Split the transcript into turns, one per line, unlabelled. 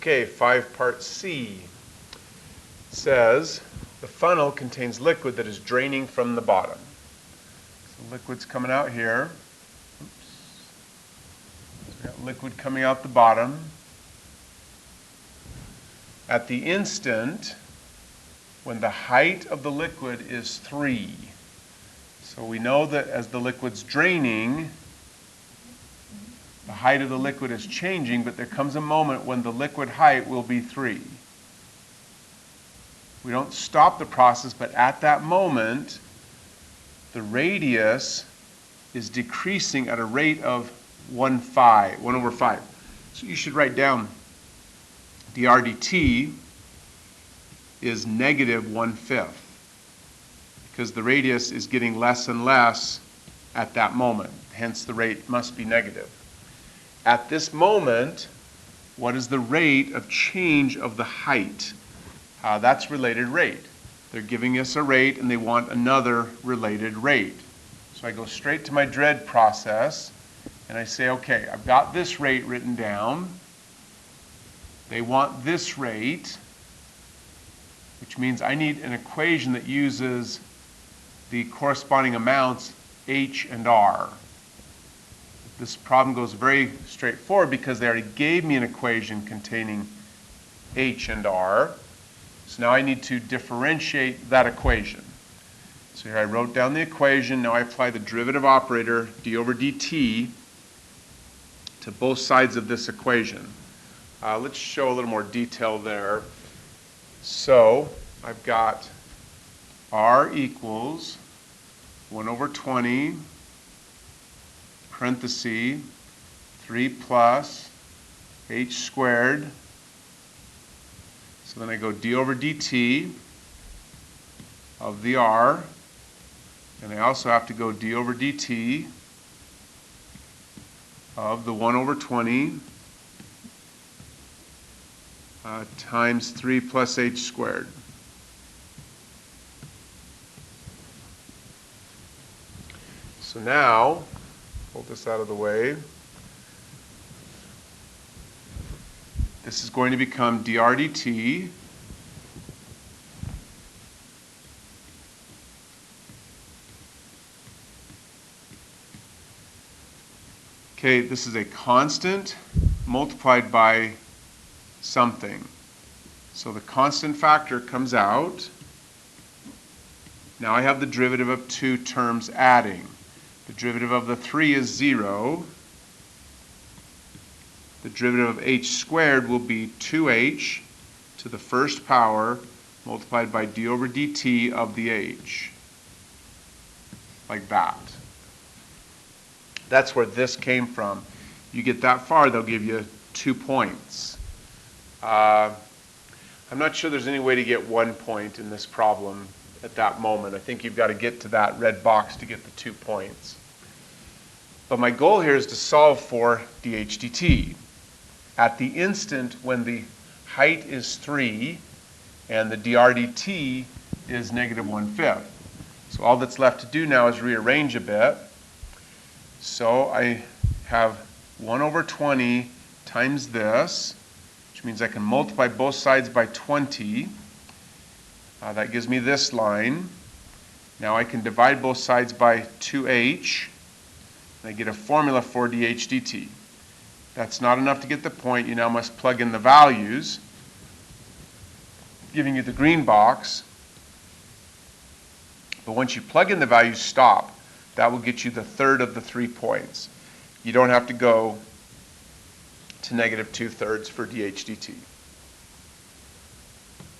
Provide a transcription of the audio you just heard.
Okay, 5 part C says the funnel contains liquid that is draining from the bottom. So liquid's coming out here. Oops. So we got liquid coming out the bottom. At the instant when the height of the liquid is 3. So we know that as the liquid's draining, the height of the liquid is changing, but there comes a moment when the liquid height will be 3. We don't stop the process, but at that moment, the radius is decreasing at a rate of 1 over 5. So you should write down dr dt is negative 1/5, because the radius is getting less and less at that moment. Hence, the rate must be negative. At this moment, what is the rate of change of the height? That's related rate. They're giving us a rate and they want another related rate. So I go straight to my dread process and I say, okay, I've got this rate written down. They want this rate, which means I need an equation that uses the corresponding amounts h and r. This problem goes very straightforward because they already gave me an equation containing h and r. So now I need to differentiate that equation. So here I wrote down the equation. Now I apply the derivative operator, d over dt, to both sides of this equation. Let's show a little more detail there. So I've got r equals 1 over 20, parenthesis, 3 plus h squared. So then I go d over dt of the r, and I also have to go d over dt of the 1 over 20 times 3 plus h squared. So now, hold this out of the way. This is going to become dr dt okay, this is a constant multiplied by something. So the constant factor comes out. Now I have the derivative of 2 terms adding. The derivative of the 3 is 0. The derivative of h squared will be 2h to the first power multiplied by d over dt of the h. Like that. That's where this came from. You get that far, they'll give you 2 points. I'm not sure there's any way to get 1 point in this problem at that moment. I think you've got to get to that red box to get the 2 points. But my goal here is to solve for dh dt. At the instant when the height is 3 and the dr dt is negative 1/5. So all that's left to do now is rearrange a bit. So I have 1 over 20 times this, which means I can multiply both sides by 20. That gives me this line. Now I can divide both sides by 2h, and I get a formula for dh dt. That's not enough to get the point. You now must plug in the values, giving you the green box. But once you plug in the values, stop. That will get you the third of the 3 points. You don't have to go to negative 2/3 for dh dt.